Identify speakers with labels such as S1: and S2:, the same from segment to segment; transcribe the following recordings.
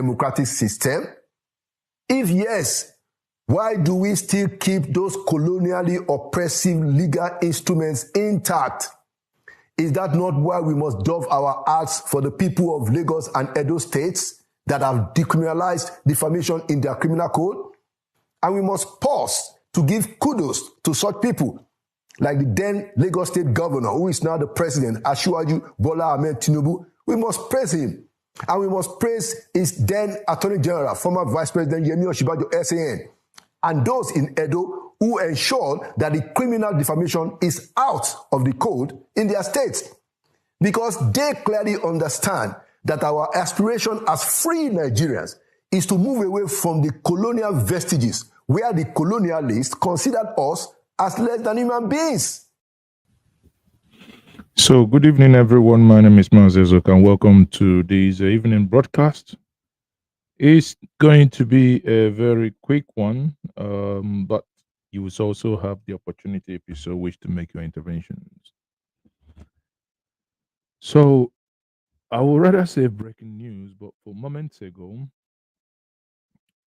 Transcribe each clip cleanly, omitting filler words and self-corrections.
S1: democratic system? If yes, why do we still keep those colonially oppressive legal instruments intact? Is that not why we must dove our hearts for the people of Lagos and Edo states that have decriminalized defamation in their criminal code? And we must pause to give kudos to such people, like the then Lagos State Governor, who is now the President, Asiwaju Bola Ahmed Tinubu. We must praise him. And we must praise his then Attorney General, former Vice President Yemi Osinbajo SAN, and those in Edo who ensured that the criminal defamation is out of the code in their states, because they clearly understand that our aspiration as free Nigerians is to move away from the colonial vestiges where the colonialists considered us as less than human beings.
S2: So, good evening, everyone. My name is Mazezok, and welcome to this evening broadcast. It's going to be a very quick one, but you will also have the opportunity, if you so wish, to make your interventions. So, I would rather say breaking news, but for moments ago,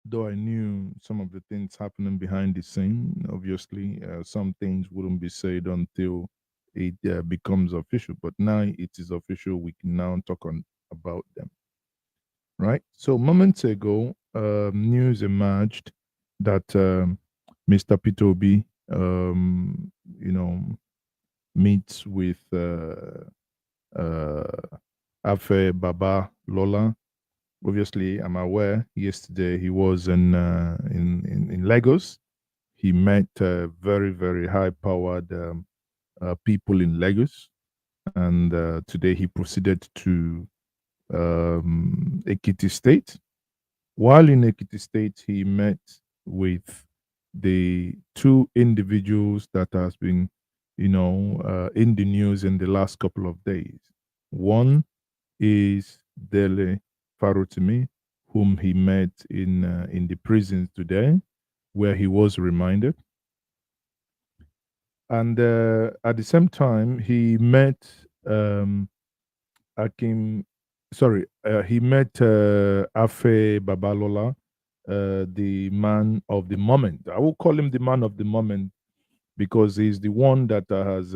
S2: though I knew some of the things happening behind the scene, obviously, some things wouldn't be said until it becomes official. But now it is official. We can now talk about them, right? So moments ago, news emerged that Mr. Peter Obi, meets with Afe Babalola. Obviously, I'm aware. Yesterday, he was in Lagos. He met very, very high-powered people in Lagos, and today he proceeded to Ekiti State. While in Ekiti State, he met with the two individuals that has been, in the news in the last couple of days. One is Dele Farotimi, whom he met in the prisons today, where he was reminded. And at the same time, he met he met Afe Babalola, the man of the moment. I will call him the man of the moment because he's the one that has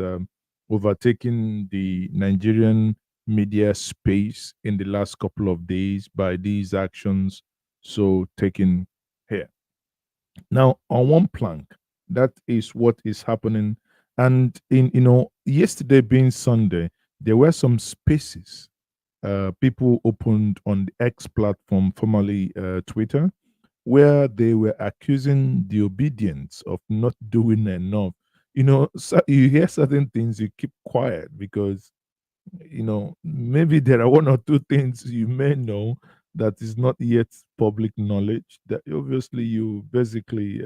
S2: overtaken the Nigerian media space in the last couple of days by these actions so taken here. Now, on one plank, that is what is happening. And yesterday being Sunday, there were some spaces people opened on the X platform, formerly Twitter, where they were accusing the obedience of not doing enough. So you hear certain things, you keep quiet because maybe there are one or two things you may know that is not yet public knowledge, that obviously you basically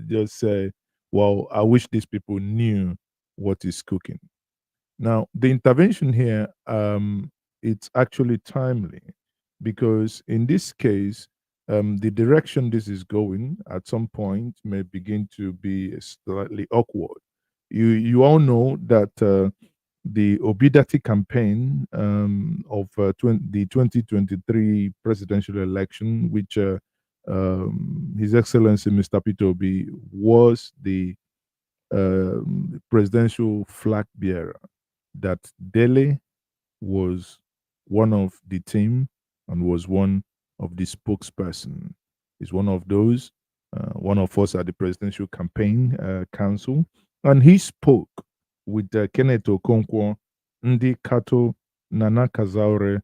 S2: just say, well, I wish these people knew what is cooking. Now, the intervention here, it's actually timely because in this case, the direction this is going at some point may begin to be slightly awkward. You all know that the Obidati campaign of the 2023 presidential election, which His Excellency Mr. Peter Obi was the presidential flag bearer, that Dele was one of the team and was one of the spokesperson. He's one of those, one of us at the presidential campaign council, and he spoke with Kenneth Okonkwo, Ndi Kato, Nana Kazaure,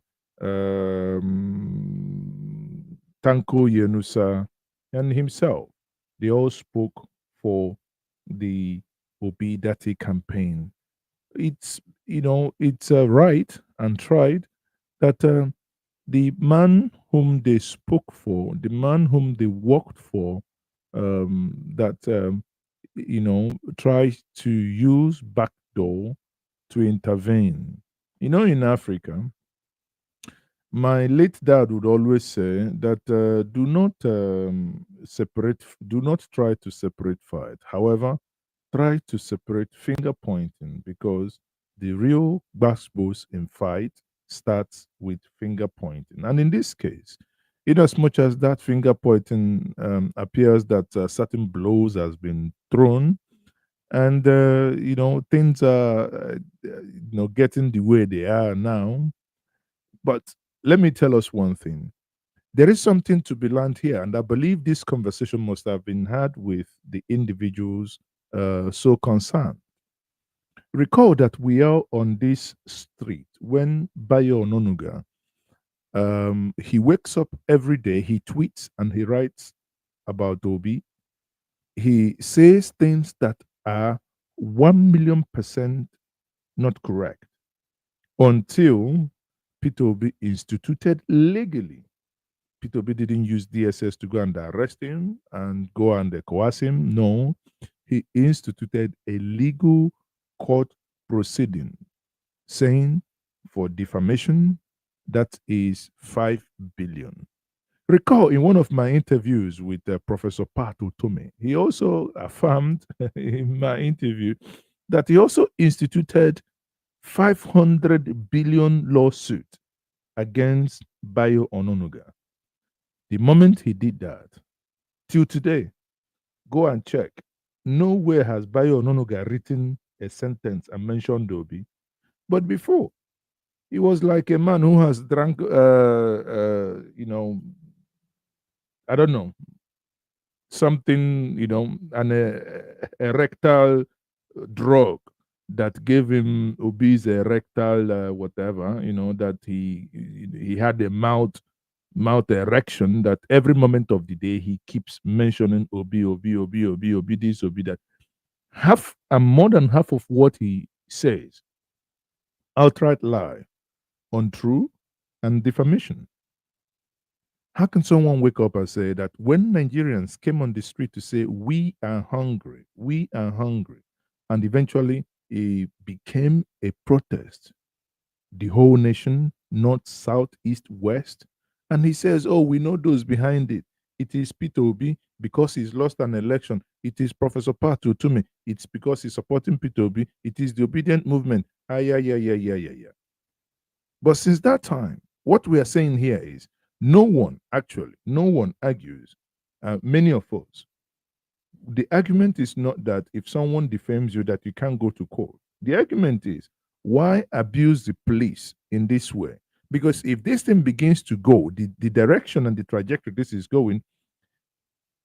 S2: Tanko Yenusa, and himself. They all spoke for the Obi Dati campaign. It's it's right and tried that the man whom they spoke for, the man whom they worked for, that tries to use backdoor to intervene. In Africa, my late dad would always say that do not try to separate fight. However, try to separate finger pointing, because the real basketballs in fight starts with finger pointing. And in this case, In as much as that finger pointing appears that certain blows has been thrown, and things are getting the way they are now. But let me tell us one thing: there is something to be learned here, and I believe this conversation must have been had with the individuals so concerned. Recall that we are on this street when Bayo Ononuga, he wakes up every day, he tweets and he writes about Obi. He says things that are 1,000,000% not correct until Peter Obi instituted legally. Peter Obi didn't use DSS to go and arrest him and go and coerce him. No, he instituted a legal court proceeding saying for defamation that is 5 billion. Recall in one of my interviews with Professor Farotimi, he also affirmed in my interview that he also instituted 500 billion lawsuit against Bayo Ononuga. The moment he did that, till today, go and check. Nowhere has Bayo Ononuga written a sentence and mentioned Obi. But before, he was like a man who has drunk, I don't know, something, an erectile drug that gave him obese erectile whatever, that he had a mouth erection that every moment of the day he keeps mentioning Obi, Obi, Obi, Obi, Obi, this, Obi, that. Half and more than half of what he says, outright lie, untrue, and defamation. How can someone wake up and say that when Nigerians came on the street to say, we are hungry, and eventually it became a protest, the whole nation, north, south, east, west, and he says, oh, we know those behind it. It is Peter Obi because he's lost an election. It is Professor Farotimi. It's because he's supporting Peter Obi. It is the obedient movement. Ah, yeah, yeah, yeah, yeah, yeah, yeah. But since that time, what we are saying here is no one argues, many of us. The argument is not that if someone defames you that you can't go to court. The argument is why abuse the police in this way? Because if this thing begins to go, the direction and the trajectory this is going,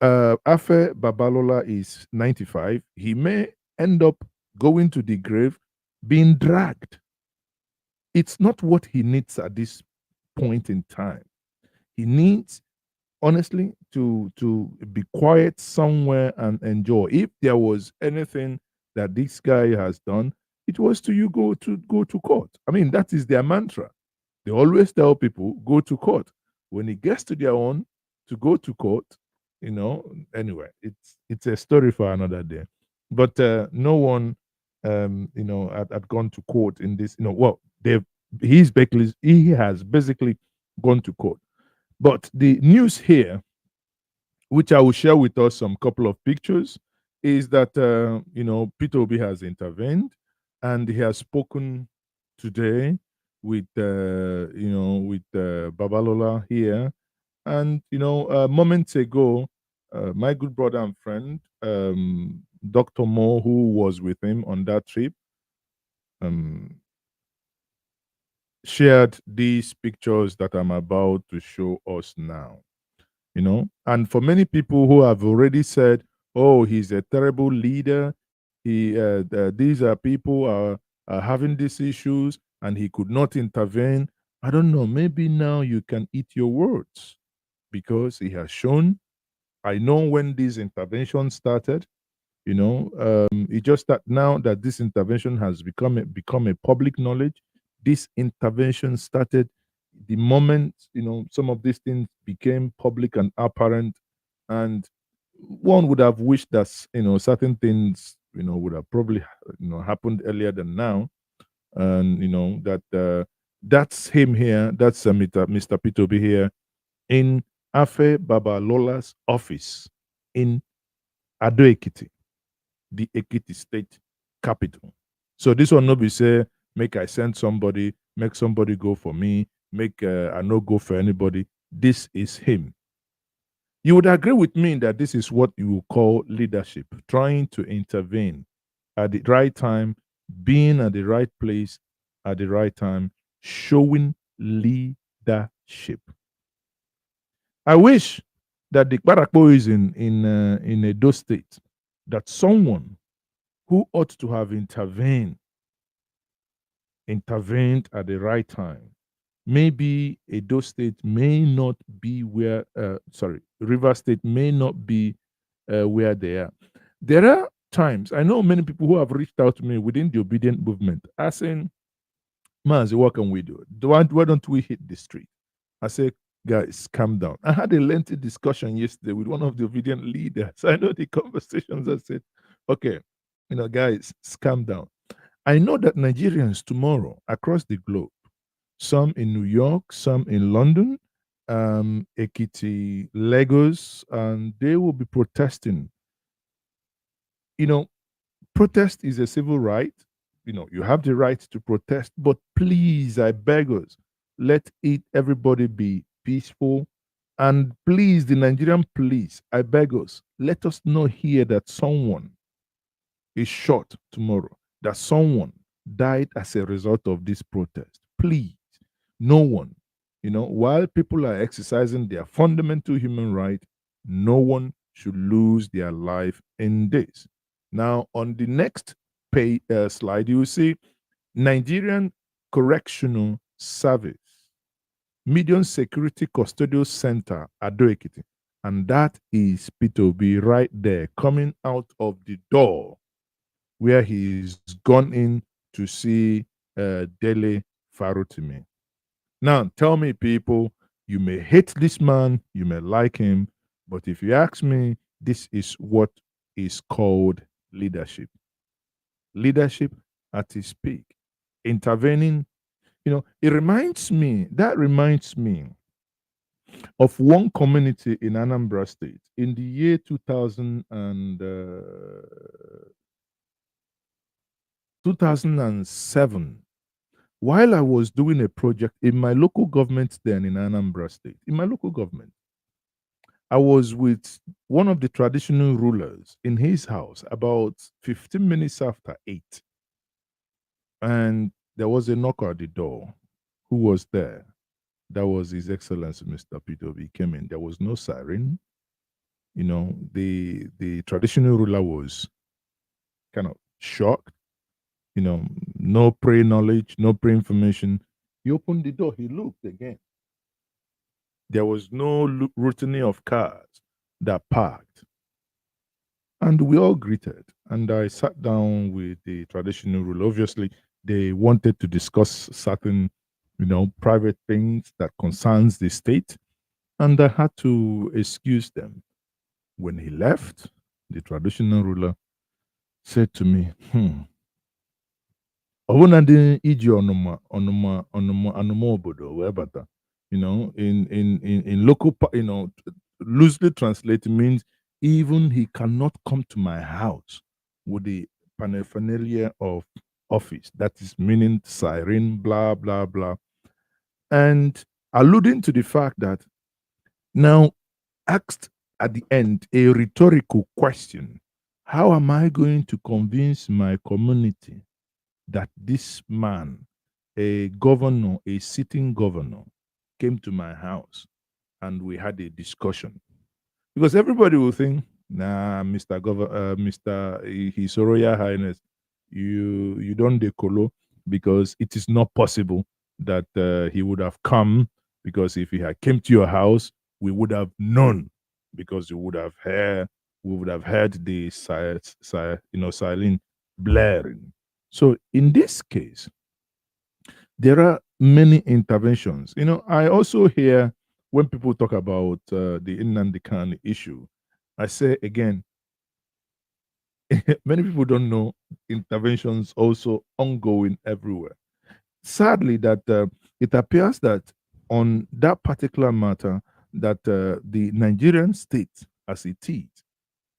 S2: Afe Babalola is 95. He may end up going to the grave being dragged. It's not what he needs at this point in time. He needs, honestly, to be quiet somewhere and enjoy. If there was anything that this guy has done, it was to go to court. I mean, that is their mantra. They always tell people go to court. When it gets to their own to go to court, anyway, it's a story for another day. But no one had gone to court in this, well, he has basically gone to court. But the news here, which I will share with us some couple of pictures, is that Peter Obi has intervened and he has spoken today with Babalola here, and moments ago, my good brother and friend, Dr. Mo, who was with him on that trip, um, shared these pictures that I'm about to show us now. And for many people who have already said, oh, he's a terrible leader, these are people are having these issues and he could not intervene. I don't know, maybe now you can eat your words, because he has shown. I know when this intervention started, it just that now that this intervention has become a public knowledge. This intervention started the moment some of these things became public and apparent, and one would have wished that certain things would have probably happened earlier than now, and that that's him here. That's Mr. Peter Obi here in Afe Babalola's office in Ado Ekiti, the Ekiti state capital. So this one no be say make I send somebody, make somebody go for me, make I no go for anybody. this is him. You would agree with me that this is what you would call leadership, trying to intervene at the right time, being at the right place at the right time, showing leadership. I wish that the Barakbo is in Edo State, that someone who ought to have intervened at the right time. Maybe Edo State may not be where, River State may not be where they are. There are times, I know many people who have reached out to me within the obedient movement asking, Mazi, what can we do? Why don't we hit the street? I say, guys, calm down. I had a lengthy discussion yesterday with one of the obedient leaders. I know the conversations. I said, okay, guys, calm down. I know that Nigerians tomorrow across the globe, some in New York, some in London, Ekiti, Lagos, and they will be protesting. You know, protest is a civil right. You have the right to protest, but please, I beg us, let it everybody be peaceful. And please, the Nigerian police, I beg us, let us not hear that someone is shot tomorrow, that someone died as a result of this protest. Please, no one. While people are exercising their fundamental human right, no one should lose their life in this. Now, on the next slide, you will see Nigerian Correctional Service, Medium Security Custodial Center, Ado Ekiti. And that is Peter Obi right there, coming out of the door where he's gone in to see Dele Farotimi. Now, tell me, people, you may hate this man, you may like him, but if you ask me, this is what is called leadership. Leadership at its peak. Intervening, that reminds me of one community in Anambra State in the year 2007. While I was doing a project in my local government then in Anambra State, in my local government, I was with one of the traditional rulers in his house about 15 minutes after 8. And there was a knocker at the door. Who was there? That was His Excellency Mr. Peter Obi. He came in. There was no siren. The traditional ruler was kind of shocked. No pre-knowledge, no pre-information. He opened the door. He looked again. There was no routine of cars that parked. And we all greeted. And I sat down with the traditional ruler. Obviously, they wanted to discuss certain, private things that concerns the state. And I had to excuse them. When he left, the traditional ruler said to me, ọbụna ndị iji ọnụma obodo wee bata, in local, loosely translated means even he cannot come to my house with the paraphernalia of office. That is meaning siren, blah, blah, blah. And alluding to the fact that now asked at the end a rhetorical question: how am I going to convince my community that this man, a governor, a sitting governor, came to my house and we had a discussion? Because everybody will think, nah, Mr. His Royal Highness, you don't decolo, because it is not possible that he would have come, because if he had came to your house, we would have known, because we would have heard the silent blaring. So in this case, there are many interventions. I also hear when people talk about the Nnamdi Kanu issue, I say again, many people don't know interventions also ongoing everywhere. Sadly, that it appears that on that particular matter, that the Nigerian state, as it is,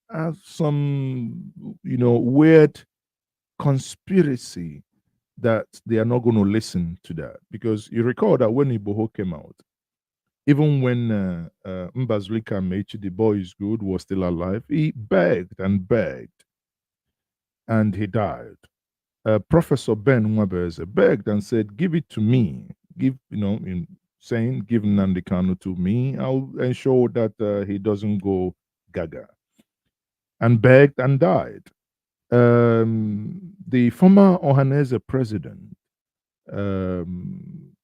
S2: has some, weird conspiracy that they are not going to listen to that. Because you recall that when Iboho came out, Even when Mbazulika Mechi, the boy is good, was still alive, he begged and begged, and he died. Professor Ben Nwabeze begged and said, "Give it to me. Give, in saying, give Nnamdi Kanu to me. I'll ensure that he doesn't go gaga." And begged and died. The former Ohanese president, um,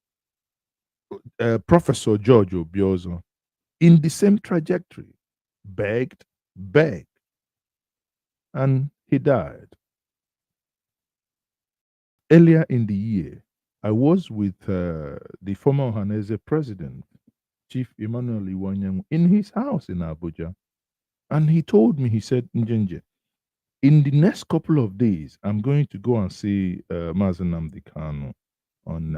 S2: Professor George Obiozo, in the same trajectory, begged, and he died. Earlier in the year, I was with the former Ohanese president, Chief Emmanuel Iwanyangu, in his house in Abuja. And he told me, he said, "Njenje, in the next couple of days, I'm going to go and see Mazen Nnamdi Kanu on,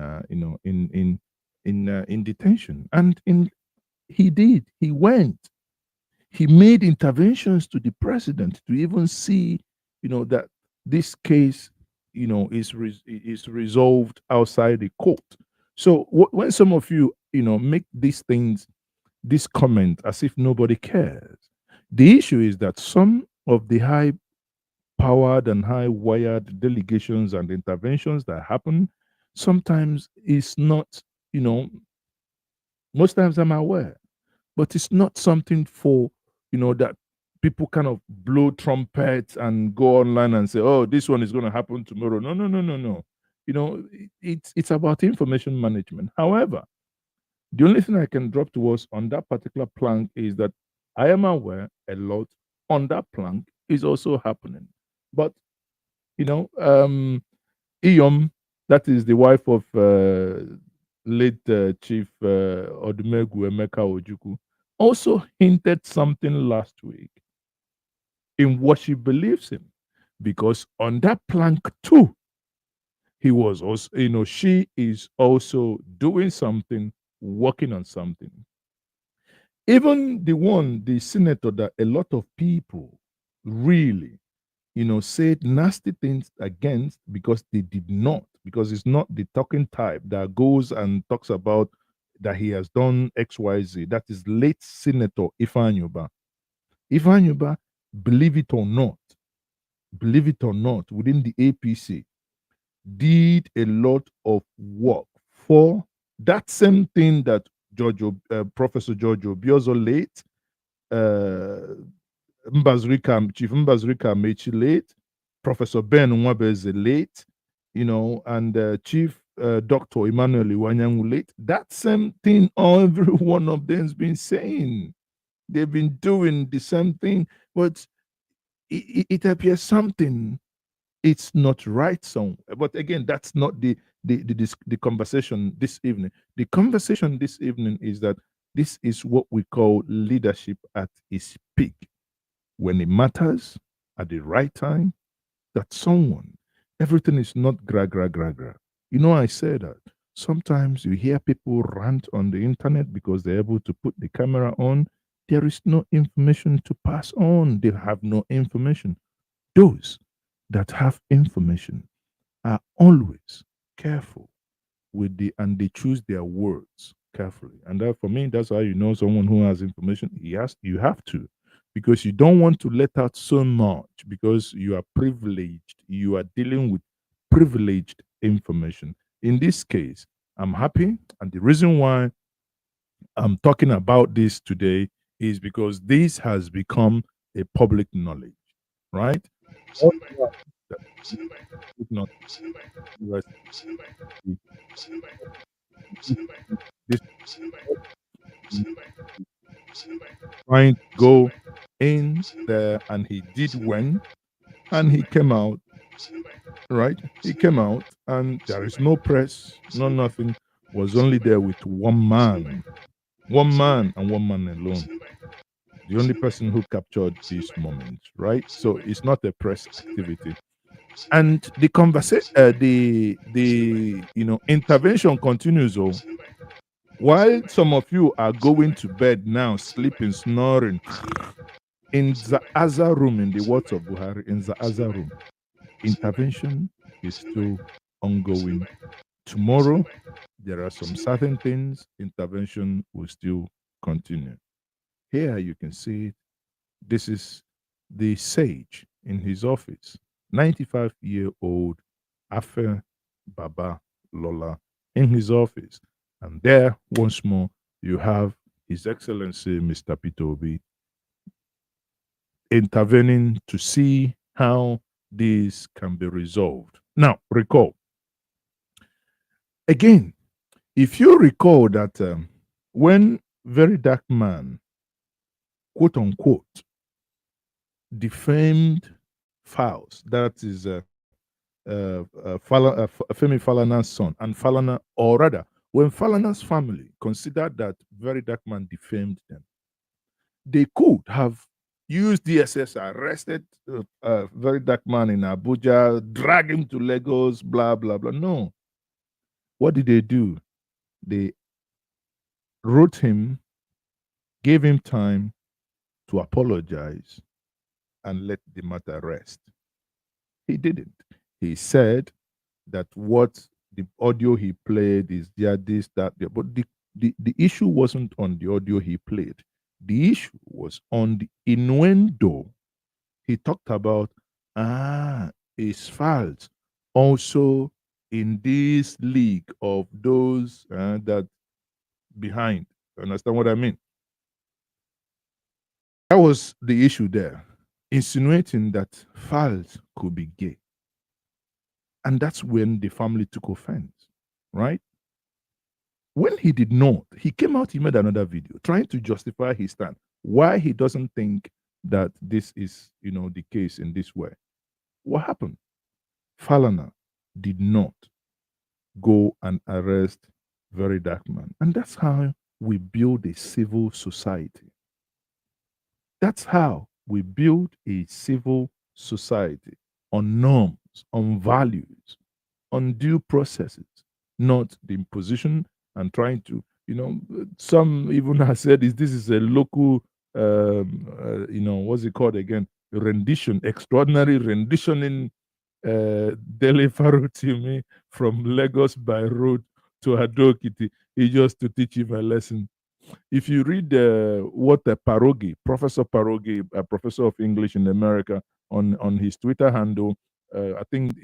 S2: in detention." And he did. He went. He made interventions to the president to even see, that this case, is resolved outside the court. So when some of you, make these things, this comment as if nobody cares, the issue is that some of the high powered and high wired delegations and interventions that happen sometimes is not, most times I'm aware, but it's not something for, that people kind of blow trumpets and go online and say, "Oh, this one is going to happen tomorrow." No, no, no, no, no. It's about information management. However, the only thing I can drop to us on that particular plank is that I am aware a lot on that plank is also happening. But, Iyom, that is the wife of late Chief Odumegu Emeka Ojukwu, also hinted something last week in what she believes in. Because on that plank too, he was also, she is also doing something, working on something. Even the senator that a lot of people really, said nasty things against because they did not, because it's not the talking type that goes and talks about that he has done XYZ. That is late Senator Ifanyuba. Ifanyuba, believe it or not, within the APC, did a lot of work for that same thing that Professor George Obiozo late, Chief Mbazurika Mechi late, Professor Ben Nwabeze late, and Chief Dr. Emmanuel Iwanyangu late. That same thing, every one of them has been saying. They've been doing the same thing, but it appears something it's not right. So, but again, that's not the conversation this evening. The conversation this evening is that this is what we call leadership at its peak. When it matters at the right time, that someone, everything is not gra gra gra gra. I say that sometimes you hear people rant on the internet because they're able to put the camera on. There is no information to pass on. They have no information. Those that have information are always careful and they choose their words carefully. And that, for me, that's how you know someone who has information. You have to, because you don't want to let out so much because you are privileged. You are dealing with privileged information. In this case, I'm happy, and the reason why I'm talking about this today is because this has become a public knowledge, right? All that public knowledge, this trying to go in there, and he did win, and he came out, right? He came out, and there is no press, no nothing, was only there with one man and one man alone. The only person who captured this moment, right? So it's not a press activity. And the conversation, the intervention continues. Oh, while some of you are going to bed now, sleeping, snoring, in the other room, in the words of Buhari, in the other room, intervention is still ongoing Tomorrow, there are some certain things, intervention will still continue. Here you can see it. This is the sage in his office, 95-year-old Afe Baba Lola in his office. And there, once more, you have His Excellency Mr. Peter Obi intervening to see how this can be resolved. Now, recall, again, if you recall that when Very Dark Man, quote unquote, defamed Files, that is Femi Falana's son, and Falana, or rather, when Falana's family considered that Very Dark Man defamed them, they could have used DSS, arrested Very Dark Man in Abuja, drag him to Lagos, blah, blah, blah. No. What did they do? They wrote him, gave him time to apologize, and let the matter rest. He didn't. He said that what the audio he played is there, this, that, there. But the issue wasn't on the audio he played. The issue was on the innuendo he talked about. His files also in this league of those that behind. Understand what I mean? That was the issue there, insinuating that files could be gay. And that's when the family took offense, right? When he did not, he came out, he made another video trying to justify his stand, why he doesn't think that this is, the case in this way. What happened? Falana did not go and arrest Very Dark Man. And that's how we build a civil society. That's how we build a civil society on norms, on values, on due processes, not the imposition and trying to, some even have said this is a local, what's it called again? Rendition, extraordinary renditioning Dele Farotimi from Lagos by road to Ekiti. He just to teach him a lesson. If you read what Professor Parogi, a professor of English in America, on his Twitter handle, I think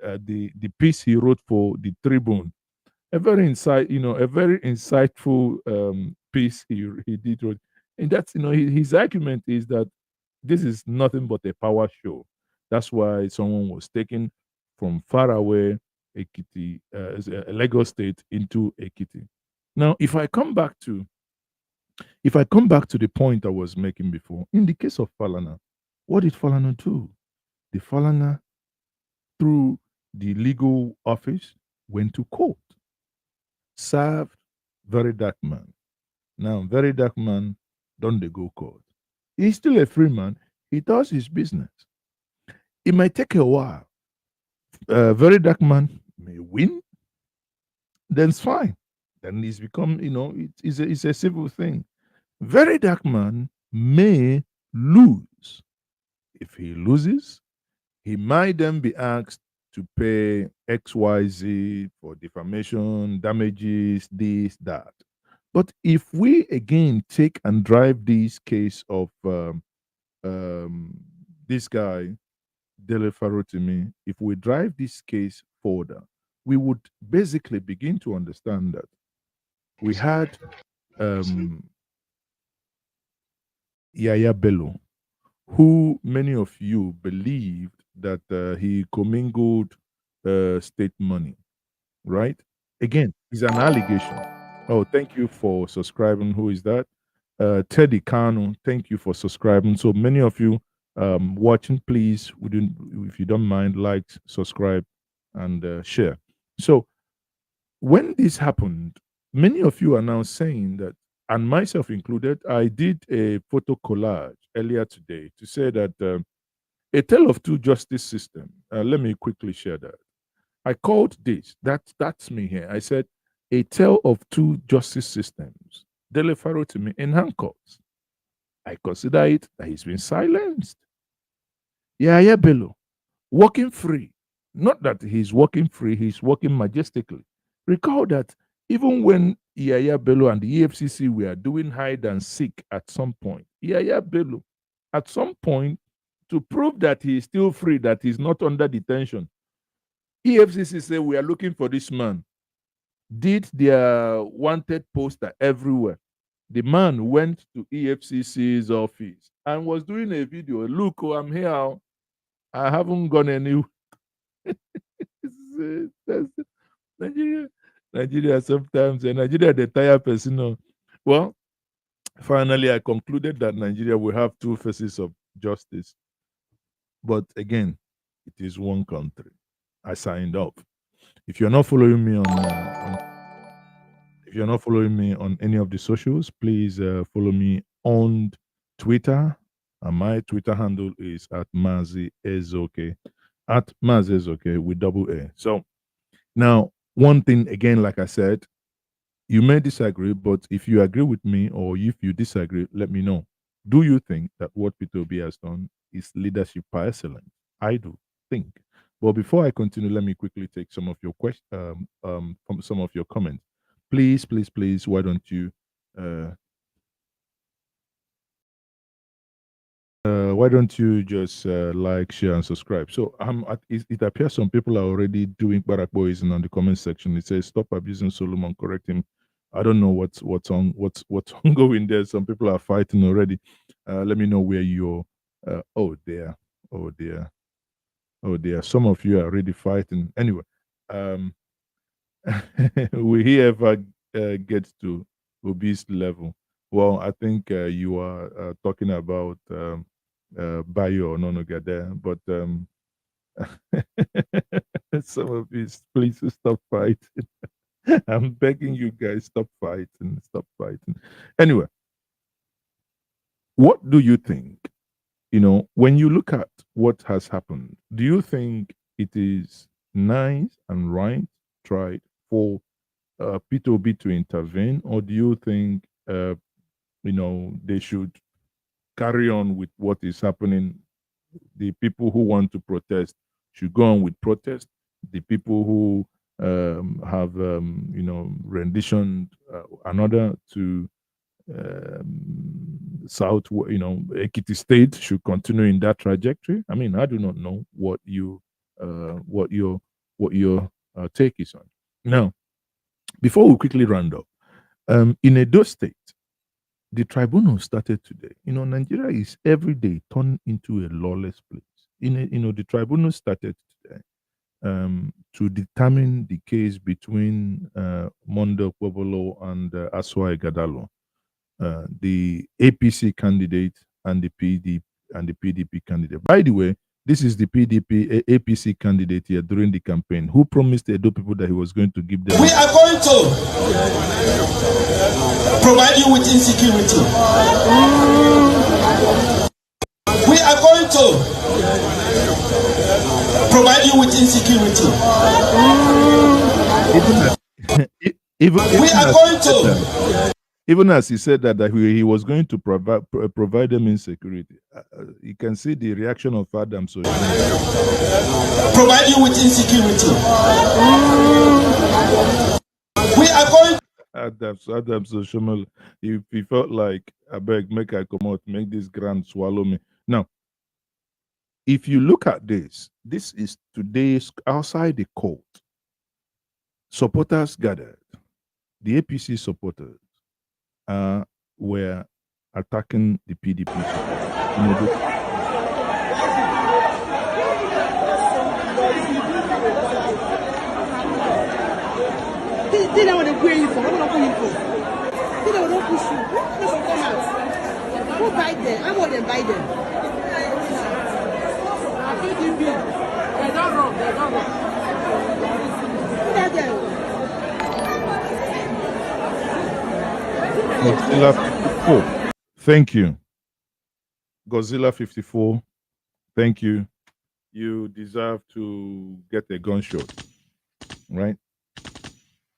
S2: the piece he wrote for the Tribune, a very insightful piece he did. And that's his argument is that this is nothing but a power show. That's why someone was taken from far away Ekiti, Lagos State, into Ekiti. Now, if I come back to the point I was making before, in the case of Falana, what did Falana do? The Falana, through the legal office, went to court, served Very Dark Man. Now, Very Dark Man don't they go court. He's still a free man. He does his business. It might take a while. Very Dark Man may win. Then it's fine. Then it's become, it's a civil thing. Very Dark Man may lose. If he loses, he might then be asked to pay XYZ for defamation, damages, this, that. But if we again take and drive this case of this guy, Dele Farotimi, if we drive this case further, we would basically begin to understand that we had Yaya Bello, who many of you believed that he commingled state money, right? Again, it's an allegation. Oh, thank you for subscribing. Who is that? Teddy Kano, thank you for subscribing. So many of you watching, please, if you don't mind, like, subscribe, and share. So when this happened, many of you are now saying that, and myself included, I did a photo collage earlier today to say that a tale of two justice system. Let me quickly share that. I called this, that's me here. I said, a tale of two justice systems. Dele Farotimi in handcuffs. I consider it that he's been silenced. Yaya Bello, walking free Not that he's walking free, he's walking majestically. Recall that even when Yaya Bello and the EFCC were doing hide and seek at some point, Yaya Bello, at some point, to prove that he is still free, that he's not under detention, EFCC said, we are looking for this man, did their wanted poster everywhere. The man went to EFCC's office and was doing a video. Look, oh, I'm here. I haven't gone anywhere. That's Nigeria. Nigeria sometimes, Nigeria, the entire person. Well, finally, I concluded that Nigeria will have two faces of justice. But again, it is one country. I signed up. If you're not following me if you're not following me on any of the socials, please follow me on Twitter. And my Twitter handle is at Mazi Ezoke. At Mazi Ezoke with double A. So now, one thing again, like I said, you may disagree, but if you agree with me or if you disagree, let me know. Do you think that what Peter Obi has done is leadership par excellence? I do think. But before I continue, let me quickly take some of your questions, from some of your comments. Please, please, please, why don't you just like, share, and subscribe? So it appears some people are already doing barakboism on the comment section. It says stop abusing Solomon, correct him. I don't know what's ongoing there. Some people are fighting already. Let me know where you're. Oh dear, oh dear, oh dear. Some of you are already fighting. Anyway, will he ever get to obese level? Well, I think you are talking about Bayo or Nonoga there, but some of you, please stop fighting. I'm begging you guys, stop fighting, stop fighting. Anyway, what do you think? When you look at what has happened, do you think it is nice and right, tried for Peter Obi to intervene, or do you think they should carry on with what is happening? The people who want to protest should go on with protest. The people who have renditioned another to South, Ekiti State should continue in that trajectory. I mean, I do not know what your take is on. Now, before we quickly round up, in Edo State, the tribunal started today. Nigeria is every day turned into a lawless place. The tribunal started today to determine the case between Mondo Kwebolo and Aswa Gadalo, the APC candidate and the PDP candidate. By the way, this is the PDP APC candidate here during the campaign who promised the Edo people that he was going to give them.
S3: We are going to provide you with insecurity. We are going to provide you with insecurity.
S2: Even as he said that he was going to provide them insecurity, you can see the reaction of Adam. So
S3: provide you with insecurity. We are going.
S2: Adam social media. He felt like, I beg, make I come out, make this grand swallow me. Now, if you look at this is today's outside the court. Supporters gathered. The APC supporters were attacking the PDP supporters.
S4: They don't want to you for. What do you for? They don't want to push you. Who buy them? I'm more than buy them. I think you be. They're not wrong. They're not wrong. Who are they?
S2: Godzilla 54. Thank you. Godzilla 54. Thank you. You deserve to get a gunshot. Right?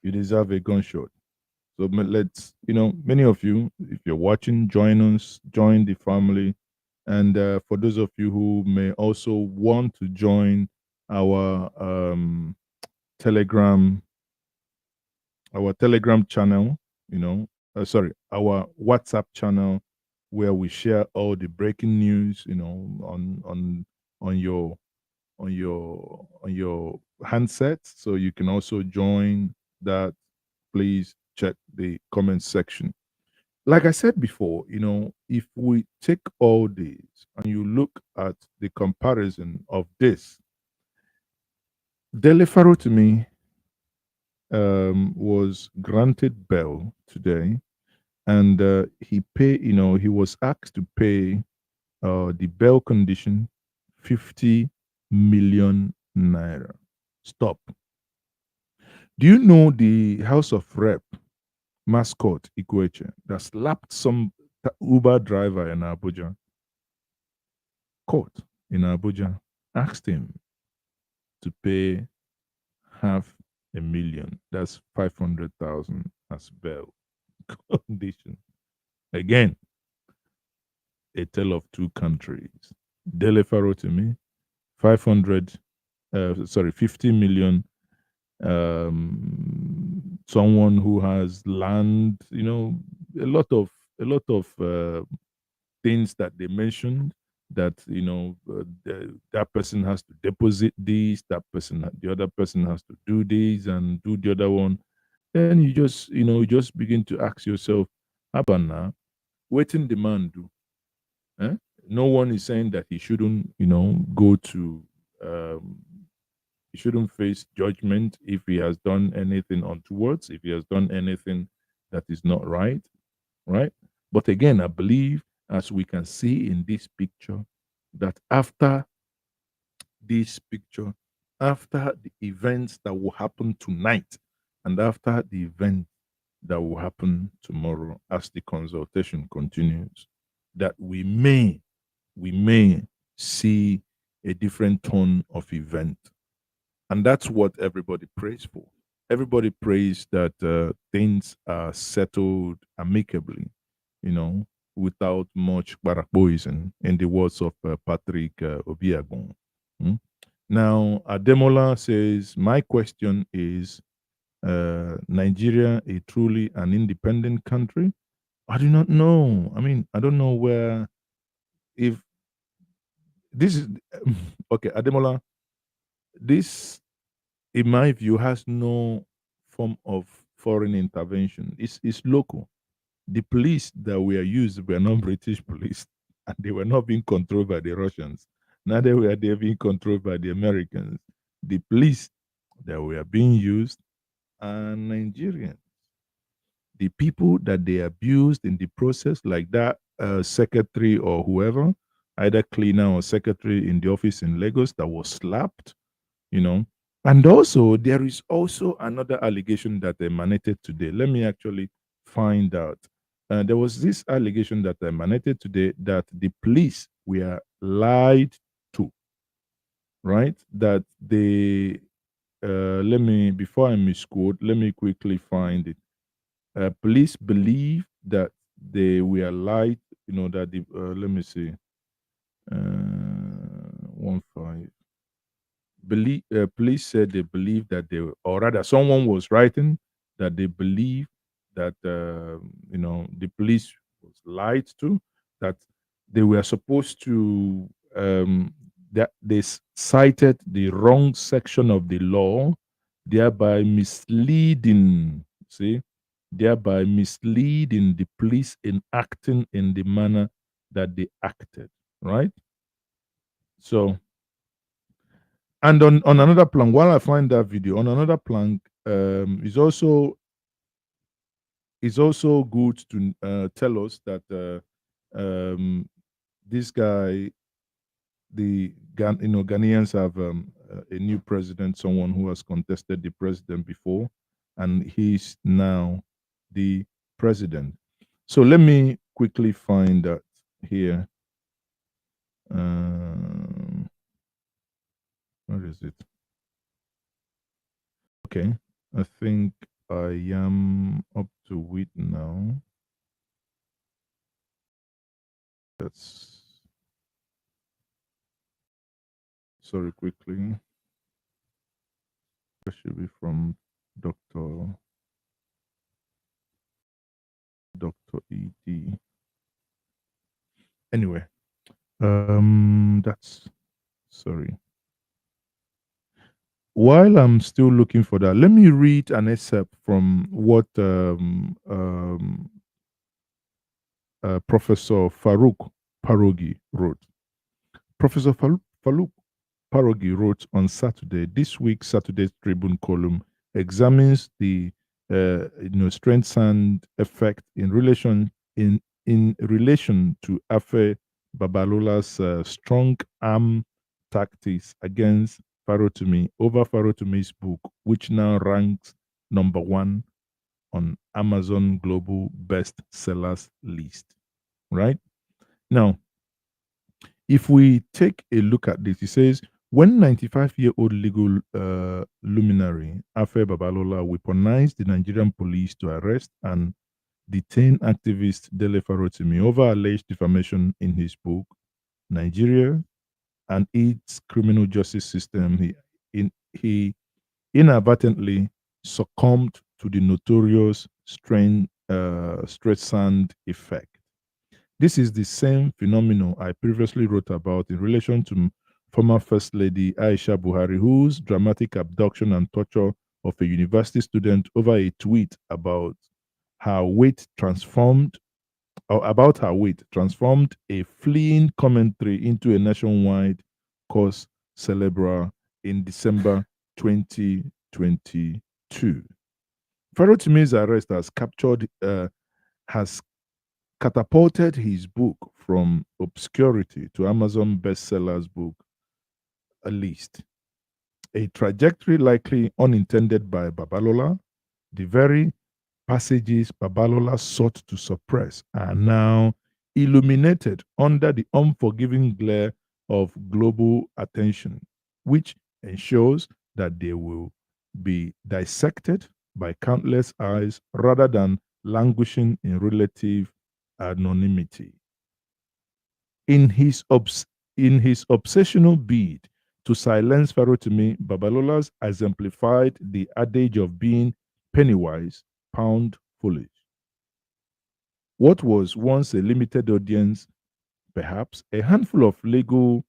S2: You deserve a gunshot. So let's, many of you, if you're watching, join us, join the family. And for those of you who may also want to join our Telegram, our Telegram channel, sorry, our WhatsApp channel where we share all the breaking news, on your handset. So you can also join that. Please check the comment section. Like I said before, if we take all these and you look at the comparison of this, Dele Farotimi was granted bail today, and he was asked to pay the bail condition 50 million naira. Stop. Do you know the House of Rep mascot Ikweche that slapped some Uber driver in Abuja? Court in Abuja asked him to pay half a million. That's 500,000 as bail condition. Again, a tale of two countries. Dele Farotimi, 50 million. Someone who has land, a lot of things that they mentioned, that that person has to deposit this, the other person has to do this and do the other one. Then you just begin to ask yourself, Abana, waiting the man do. Eh? No one is saying that he shouldn't, go to, um, he shouldn't face judgment if he has done anything untowards, if he has done anything that is not right, right? But again, I believe, as we can see in this picture, that after this picture, after the events that will happen tonight, and after the event that will happen tomorrow, as the consultation continues, that we may see a different tone of event. And that's what everybody prays for. Everybody prays that things are settled amicably, without much poison, in the words of Patrick Obiagon. Mm. Now, Ademola says, my question is, Nigeria a truly an independent country? I do not know. I mean, I don't know where, if this is okay, Ademola, this, in my view, has no form of foreign intervention. It's local. The police that were used were not British police, and they were not being controlled by the Russians. Neither were they being controlled by the Americans. The police that were being used are Nigerians. The people that they abused in the process, like that secretary or whoever, either cleaner or secretary in the office in Lagos that was slapped, you know. And also, there is also another allegation that emanated today. Let me actually find out. There was this allegation that emanated today that the police were lied to, right? That they, before I misquote, let me quickly find it. Police believe that they were lied, that the, let me see, 1 5. Police said they believe that they, or rather, someone was writing that they believe that the police was lied to, that they were supposed to, that they cited the wrong section of the law, thereby misleading. See, thereby misleading the police in acting in the manner that they acted. Right. So, and on another plank, while I find that video, on another plank, is also good to tell us that this guy, Ghanaians have a new president, someone who has contested the president before, and he's now the president. So let me quickly find that here. Where is it? Okay, I think I am up to it now. That's, sorry, quickly. That should be from Dr. Ed. Anyway, that's sorry. While I'm still looking for that, let me read an excerpt from what Professor Farouk Parogi wrote. Professor Farouk Parogi wrote on Saturday. This week's Saturday Tribune column examines the Streisand effect in relation to Afe Babalola's strong arm tactics against Farotimi over Farotumi's book, which now ranks number 1 on Amazon Global Bestsellers list. Right now, if we take a look at this, he says when 95-year-old legal luminary Afe Babalola weaponized the Nigerian police to arrest and detain activist Dele Farotimi over alleged defamation in his book, Nigeria and its criminal justice system, he inadvertently succumbed to the notorious Streisand effect. This is the same phenomenon I previously wrote about in relation to former First Lady Aisha Buhari, whose dramatic abduction and torture of a university student over a tweet about her weight transformed a fleeing commentary into a nationwide cause célèbre in December 2022. Farotimi's arrest has catapulted his book from obscurity to Amazon bestsellers book list, a trajectory likely unintended by Babalola. The very passages Babalola sought to suppress are now illuminated under the unforgiving glare of global attention, which ensures that they will be dissected by countless eyes rather than languishing in relative anonymity. In his obsessional bid to silence Farotimi, Babalola exemplified the adage of being penny wise, pound foolish. What was once a limited audience, perhaps a handful of legal,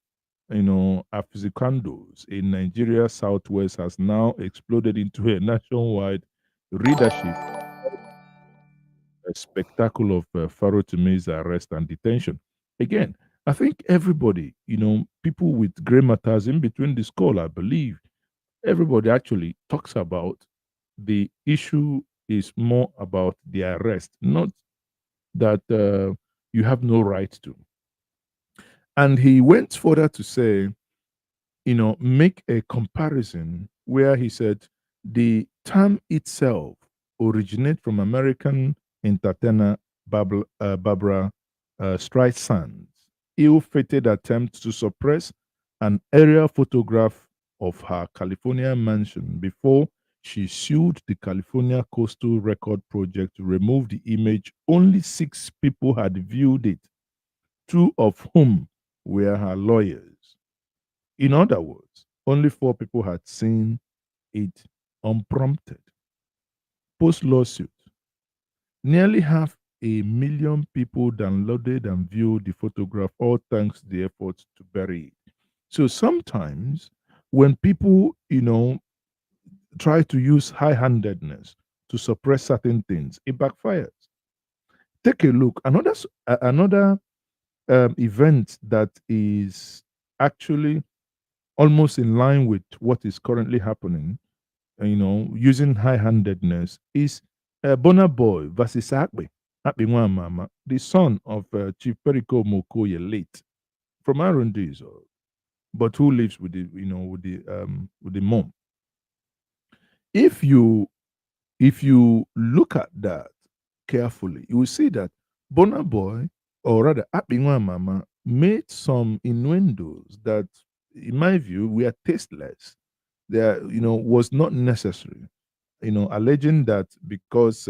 S2: aficionados in Nigeria Southwest, has now exploded into a nationwide readership, a spectacle of Farotimi's arrest and detention. Again, I think everybody, people with gray matters in between the skull, I believe, everybody actually talks about the issue is more about the arrest, not that you have no right to. And he went further to say, make a comparison where he said the term itself originates from American entertainer Barbara Streisand's ill-fated attempt to suppress an aerial photograph of her California mansion before she sued the California Coastal Record Project to remove the image. Only 6 people had viewed it, 2 of whom were her lawyers. In other words, only 4 people had seen it unprompted. Post lawsuit, nearly 500,000 people downloaded and viewed the photograph, all thanks to the efforts to bury it. So sometimes when people, try to use high-handedness to suppress certain things, it backfires. Take a look. Another event that is actually almost in line with what is currently happening, using high-handedness, is Burna Boy versus Akbe Mama, the son of Chief Periko Mokoye, late from R&D, but who lives with the mom. If you look at that carefully, you will see that Burna Boy, or rather Akbe Mama, made some innuendos that, in my view, were tasteless. There, was not necessary. Alleging that because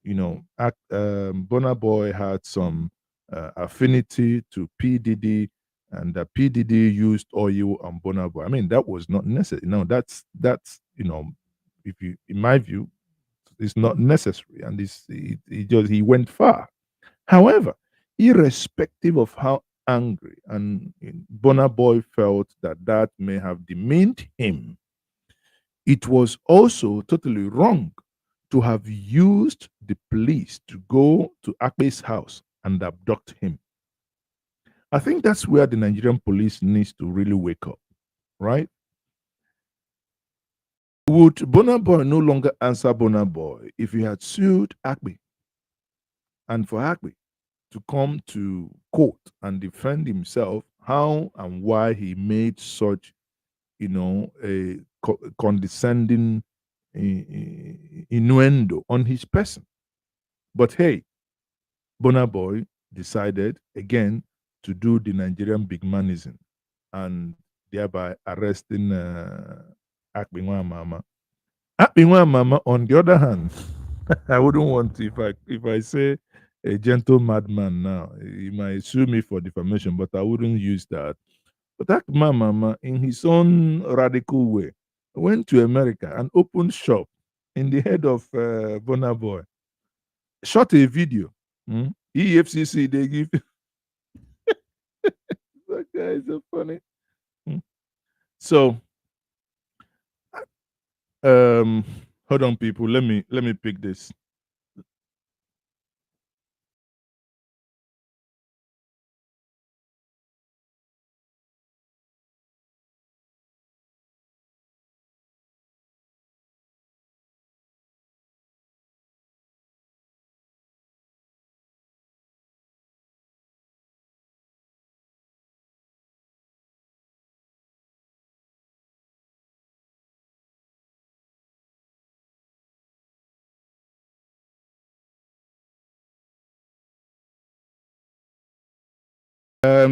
S2: Burna Boy had some affinity to P Diddy, and that P Diddy used oil on Burna Boy. I mean, that was not necessary. No, that's if you, in my view, it's not necessary, and he went far. However, irrespective of how angry and Burna Boy felt that may have demeaned him, it was also totally wrong to have used the police to go to Akpe's house and abduct him. I think that's where the Nigerian police needs to really wake up, right? Would Burna Boy no longer answer Burna Boy if he had sued Akpe, and for Akpe to come to court and defend himself, how and why he made such, a condescending innuendo on his person? But hey, Burna Boy decided again to do the Nigerian big manism and thereby arresting Akpe Mama. Akpe Mama, on the other hand, I wouldn't want to, if I say a gentle madman now, he might sue me for defamation, but I wouldn't use that. But Akpe Mama, in his own radical way, went to America and opened shop in the head of Burna Boy, shot a video. EFCC, they give. That guy is so funny. So, hold on, people. Let me pick this.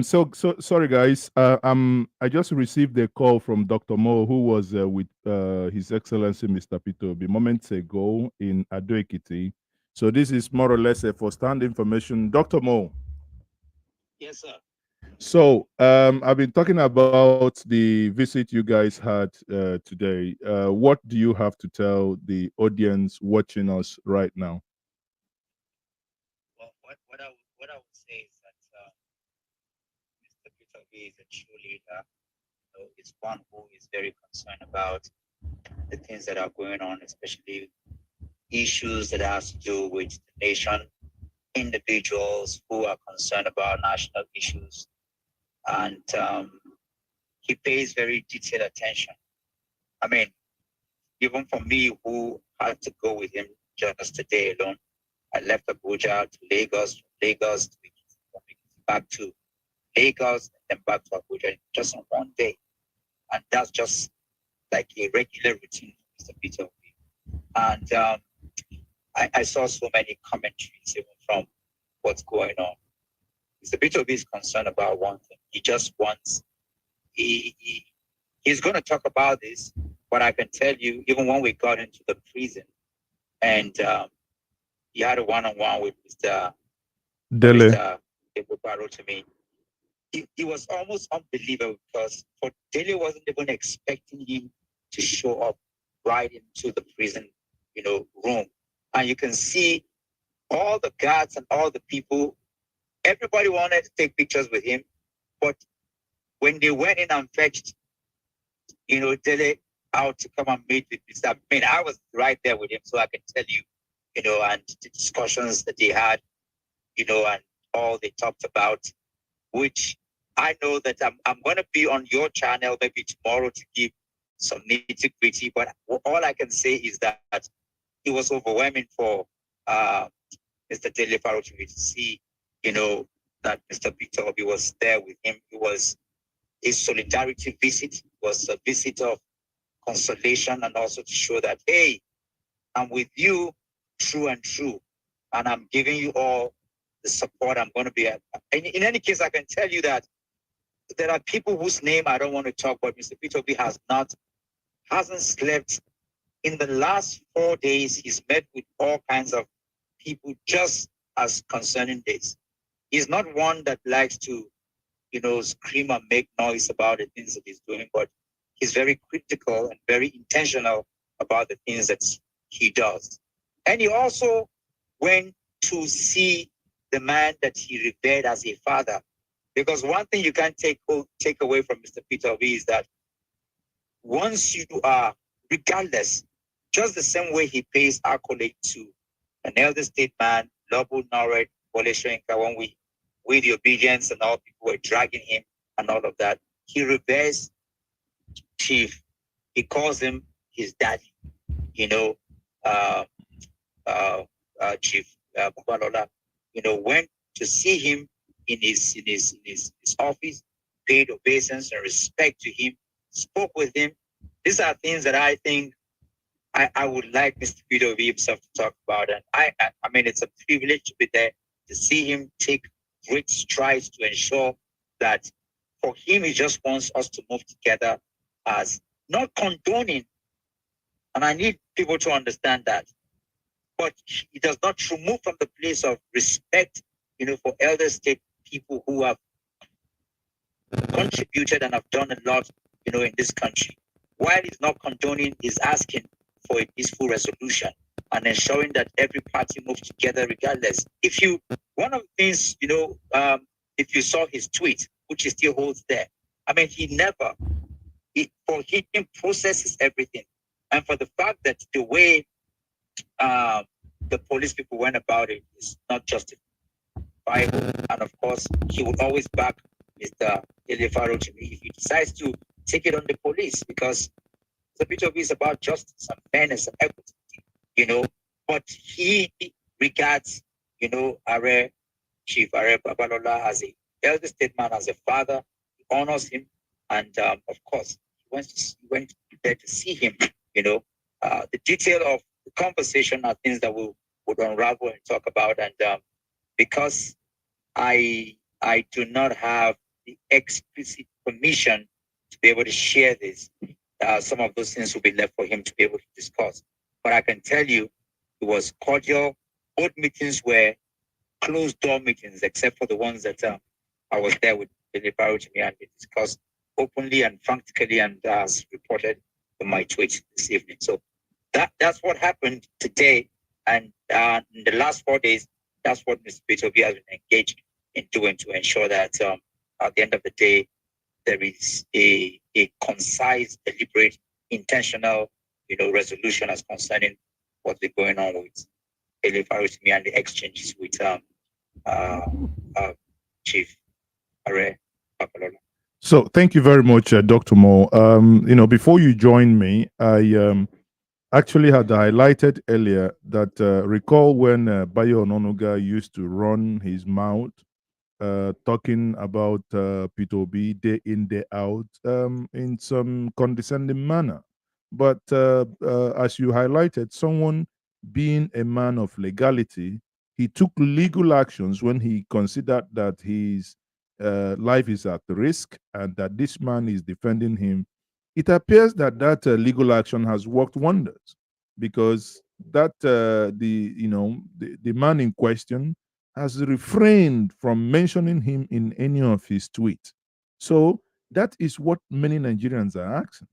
S2: So sorry, guys. I just received a call from Dr. Mo, who was with His Excellency Mr. Peter Obi moments ago in Ekiti. So this is more or less a first-hand information. Dr. Mo.
S5: Yes, sir.
S2: So I've been talking about the visit you guys had today. What do you have to tell the audience watching us right now?
S5: Well, what I would say is that Mr. Peter Obi is a true leader. He's one who is very concerned about the things that are going on, especially issues that has to do with the nation, individuals who are concerned about national issues, and he pays very detailed attention. I mean, even for me, who had to go with him just today alone, I left Abuja to Lagos, Lagos to back to Lagos, and then back to Abuja just on one day. And that's just like a regular routine for Mr. Peter Obi. And I saw so many commentaries even from what's going on. Mr. Peter Obi is concerned about one thing. He just wants, he's going to talk about this, but I can tell you, even when we got into the prison and he had a one-on-one with Mr.
S2: Dele.
S5: Mr. Farotimi, it was almost unbelievable because for Dele wasn't even expecting him to show up right into the prison, room. And you can see all the guards and all the people, everybody wanted to take pictures with him. But when they went in and fetched, Dele out to come and meet with Mr. I was right there with him, so I can tell you, and the discussions that they had, and all they talked about, which I know that I'm going to be on your channel maybe tomorrow to give some nitty-gritty, but all I can say is that it was overwhelming for Mr. Dele Farotimi to see, that Mr. Peter Obi was there with him. It was a solidarity visit. It was a visit of consolation and also to show that, hey, I'm with you true and true. And I'm giving you all the support I'm going to be at. In any case, I can tell you that there are people whose name I don't want to talk about. Mr. Peter Obi hasn't slept. In the last 4 days, he's met with all kinds of people just as concerning this. He's not one that likes to, scream and make noise about the things that he's doing, but he's very critical and very intentional about the things that he does. And he also went to see the man that he revered as a father. Because one thing you can't take away from Mr. Peter Obi is that once you are, regardless, just the same way he pays accolade to an elder statesman, Lobo Norred, Wole Soyinka, when with the obedience and all people were dragging him and all of that, he reveres Chief. He calls him his daddy, you know, Chief Babalola, you know, went to see him in his office, paid obeisance and respect to him, spoke with him. These are things that I think I would like Mr. Peter Obi himself to talk about. And I mean, it's a privilege to be there, to see him take great strides to ensure that for him, he just wants us to move together as not condoning. And I need people to understand that. But he does not remove from the place of respect, you know, for elder state people who have contributed and have done a lot, you know, in this country. While he's not condoning, he's asking for a peaceful resolution and ensuring that every party moves together regardless. One of the things, you know, if you saw his tweet, which he still holds there, I mean, for him processes everything. And for the fact that the way the police people went about it is not justifiable. And of course, he would always back Mr. Dele Farotimi if he decides to take it on the police, because the Peter Obi is about justice and fairness and equity, you know. But he regards, you know, Chief Babalola as a elder statesman, as a father. He honors him, and of course, he went there to see him. You know, the detail of the conversation are things that we would unravel and talk about. And because I do not have the explicit permission to be able to share this, some of those things will be left for him to be able to discuss. But I can tell you, it was cordial. Both meetings were closed door meetings, except for the ones that I was there with Dele Farotimi, and we discussed openly and frankly, and as reported in my tweet this evening. So that's what happened today. And in the last 4 days, that's what Mr. Peter Obi has been engaged in doing to ensure that at the end of the day, there is a concise, deliberate, intentional, you know, resolution as concerning what's been going on with Dele Farotimi and the exchanges with Chief Babalola.
S2: So thank you very much, Dr. Mo. You know, before you joined me, I actually had highlighted earlier that recall when Bayo Ononuga used to run his mouth talking about Peter Obi day in, day out in some condescending manner. But as you highlighted, someone being a man of legality, he took legal actions when he considered that his life is at risk and that this man is defending him. It appears that legal action has worked wonders, because that the man in question has refrained from mentioning him in any of his tweets. So that is what many Nigerians are asking.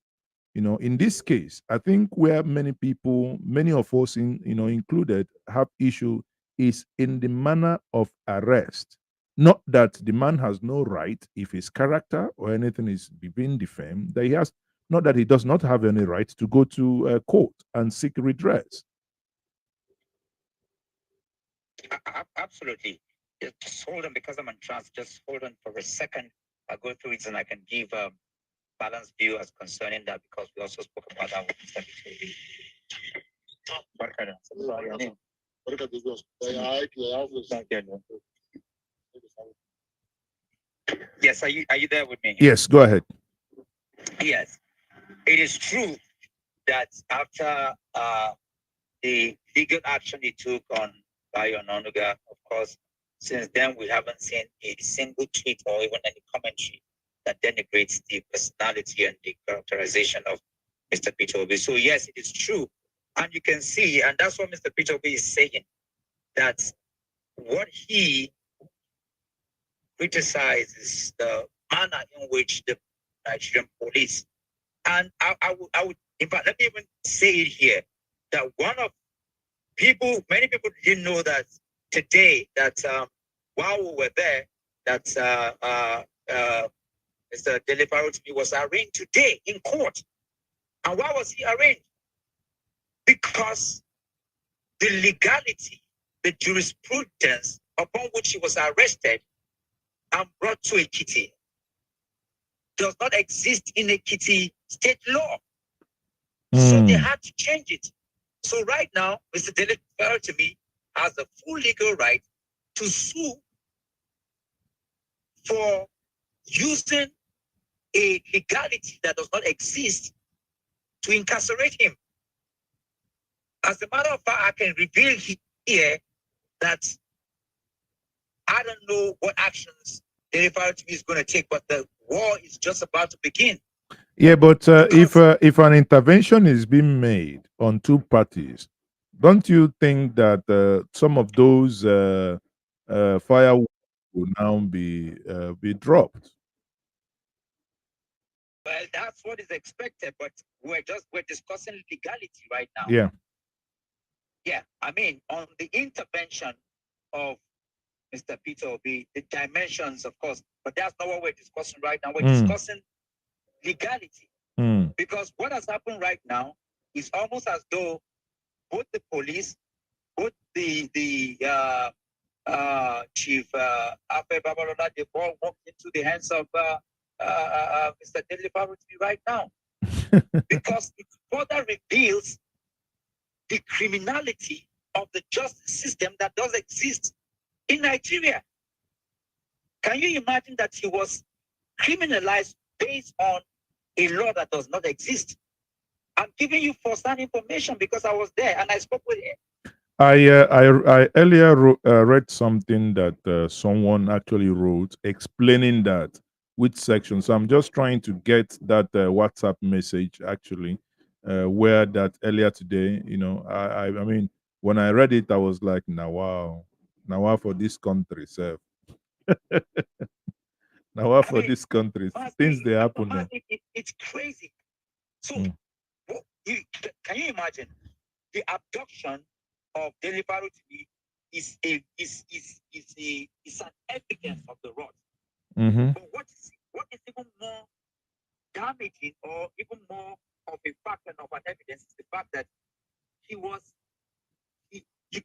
S2: You know, in this case, I think where many people, many of us included, have issue is in the manner of arrest. Not that the man has no right, if his character or anything is being defamed, that he has, not that he does not have any right to go to court and seek redress.
S5: Absolutely. Just hold on, because I'm on trance. Just hold on for a second. I'll go through it and I can give a balanced view as concerning that, because we also spoke about that with Mr. Obi. Yes, are you there with me?
S2: Yes, go ahead.
S5: Yes, it is true that after the legal action he took on Bayo Ononuga, of course, since then we haven't seen a single tweet or even any commentary that denigrates the personality and the characterization of Mr. Peter Obi. So yes, it is true. And you can see, and that's what Mr. Peter Obi is saying, that what he criticizes the manner in which the Nigerian police, and I would In fact, let me even say it here, that many people didn't know that today, that while we were there, that Mr. Dele Farotimi was arraigned today in court. And why was he arraigned? Because the legality, the jurisprudence upon which he was arrested and brought to Ekiti does not exist in Ekiti state law. So they had to change it. So right now, Mr. Dele Farotimi has the full legal right to sue for using a legality that does not exist to incarcerate him. As a matter of fact, I can reveal here that I don't know what actions Dele Farotimi is going to take, but the war is just about to begin.
S2: Yeah, but if an intervention is being made on two parties, don't you think that some of those fireworks will now be dropped?
S5: Well, that's what is expected, but we're discussing legality right now.
S2: Yeah.
S5: Yeah, I mean, on the intervention of Mr. Peter Obi, the dimensions, of course, but that's not what we're discussing right now. We're discussing legality. Because what has happened right now is almost as though both the police, both the Chief Afe Babalola, they've all walked into the hands of Mr. Dele Farotimi right now. Because it further reveals the criminality of the justice system that does exist in Nigeria. Can you imagine that he was criminalized based on a law that does not exist? I'm giving you first-hand information because I was there and I spoke with him.
S2: I earlier read something that someone actually wrote explaining that which section. So I'm just trying to get that WhatsApp message actually, where that earlier today. You know, I mean, when I read it, I was like, now wow for this country, sir. Now wow for this country, things they happen now.
S5: It's crazy. So, can you imagine the abduction of Dele Farotimi is an evidence of the rot. But what is even more damaging or even more of a factor of an evidence is the fact that you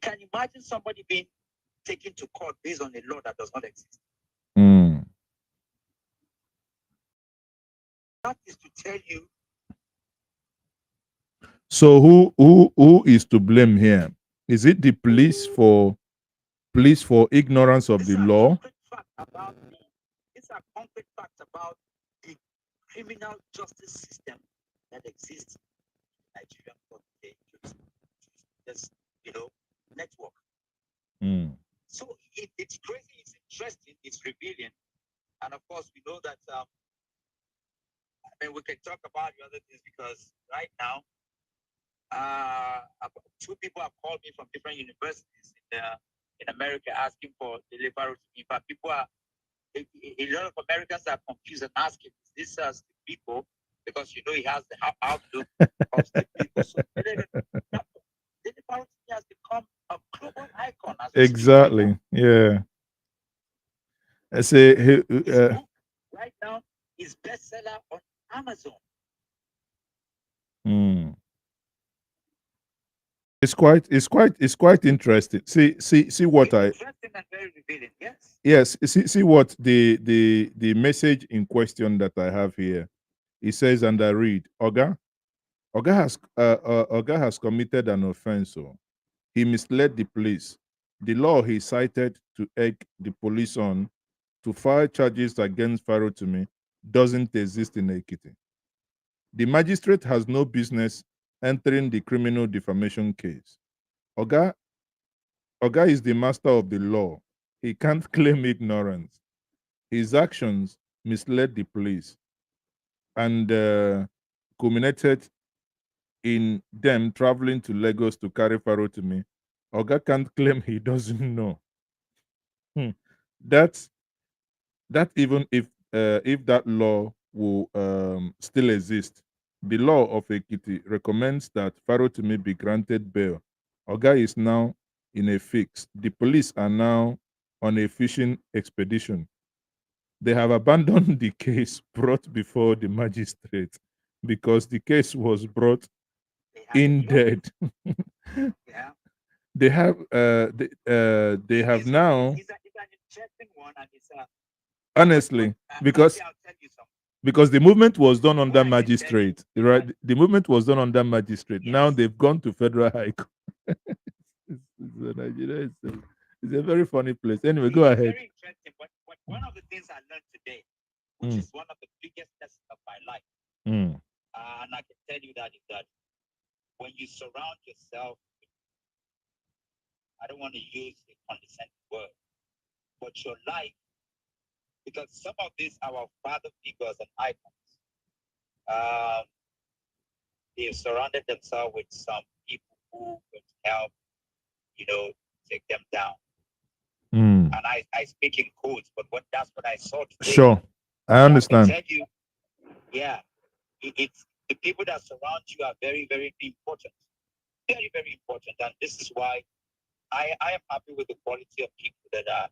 S5: can imagine somebody being taken to court based on a law that does not exist. That is to tell you.
S2: So who is to blame here? Is it the police for ignorance of the law?
S5: These are concrete facts about the criminal justice system that exists in Nigeria for this, network. So it's crazy, it's interesting, it's revealing, and of course we know that. We can talk about the other things because right now, two people have called me from different universities in America asking for Dele Farotimi. But a lot of Americans are confused and asking, is this the people? Because he has the outlook of the people. So Dele Farotimi has become a global icon.
S2: Exactly. Right, yeah. I say
S5: right now is bestseller on Amazon.
S2: It's quite interesting. See what
S5: interesting and very revealing.
S2: Yes. See what the message in question that I have here. It says, and I read, Oga has committed an offense. So he misled the police. The law he cited to egg the police on to file charges against Farotimi doesn't exist in Ekiti. The magistrate has no business entering the criminal defamation case. Oga is the master of the law. He can't claim ignorance. His actions misled the police and culminated in them traveling to Lagos to carry Farotimi. Oga can't claim he doesn't know. That even if that law will still exist, The law of Ekiti recommends that Farotimi be granted bail. Oga is now in a fix. The police are now on a fishing expedition. They have abandoned the case brought before the magistrate because the case was brought in dead.
S5: Yeah.
S2: They have now,
S5: It's an interesting one, and it's
S2: honestly, because
S5: I'll tell you something.
S2: because the movement was done under
S5: What I can tell you
S2: magistrate,
S5: is
S2: right?
S5: that
S2: The movement was done under magistrate. Now
S5: yes,
S2: they've gone to federal high court. Nigeria is a very funny place. Anyway, go
S5: it's
S2: ahead.
S5: very interesting. But one of the things I learned today, which
S2: Mm.
S5: is one of the biggest lessons of my life,
S2: Mm.
S5: and I can tell you that is that when you surround yourself, I don't want to use a condescending word, but your life, because some of these our father figures and icons, they've surrounded themselves with some people who would help, take them down.
S2: Mm.
S5: And I speak in quotes, but that's what I saw today.
S2: Sure, I understand.
S5: I can tell you, yeah, it's the people that surround you are very, very important. Very, very important. And this is why I am happy with the quality of people that are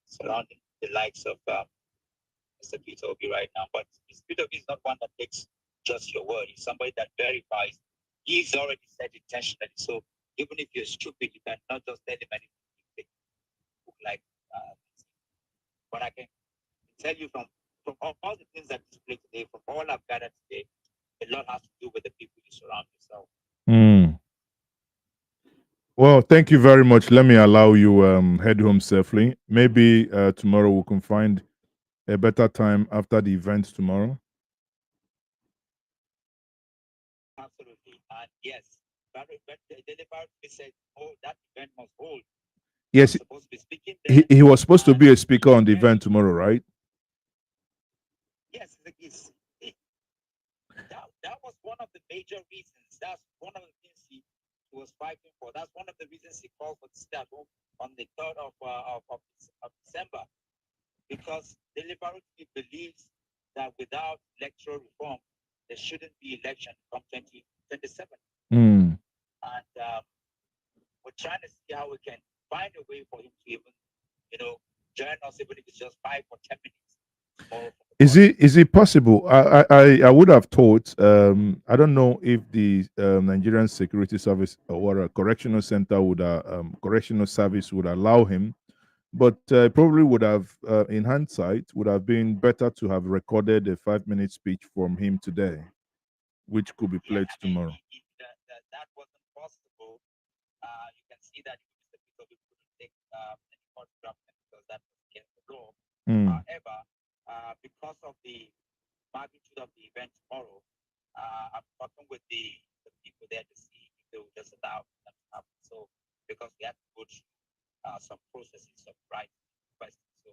S5: surrounding the likes of Mr. Peter Obi right now. But Mr. Peter Obi is not one that takes just your word. He's somebody that verifies. He's already said intentionally. So even if you're stupid, you cannot just tell him anything. Like, but I can tell you from all the things that displayed today, from all I've gathered today, a lot has to do with the people you surround yourself.
S2: Mm. Well, thank you very much. Let me allow you head home safely. Maybe tomorrow we can find a better time after the event tomorrow.
S5: Absolutely. And yes, but the delivery said, oh, that event must hold.
S2: Yes,
S5: Supposed to be speaking there,
S2: he was supposed to be a speaker on the event tomorrow, right?
S5: Yes, that was one of the major reasons. That's one of the things he was fighting for. That's one of the reasons he called for the start on the 3rd of December. Because deliberately believes that without electoral reform, there shouldn't be election from 2027.
S2: Mm.
S5: And we're trying to see how we can find a way for him to even, join us, even if it's just 5 or 10 minutes.
S2: Is it possible? I would have thought. I don't know if the Nigerian Security Service or a correctional center would correctional service would allow him, but probably would have, in hindsight, would have been better to have recorded a 5-minute speech from him today, which could be played tomorrow.
S5: That wasn't possible. You can see that Mr. Peter couldn't take any photograph because that was against the law. However, because of the magnitude of the event tomorrow, I'm talking with the people there to see if they will just allow that to happen. So, because we have to go through some processes of right questions. So,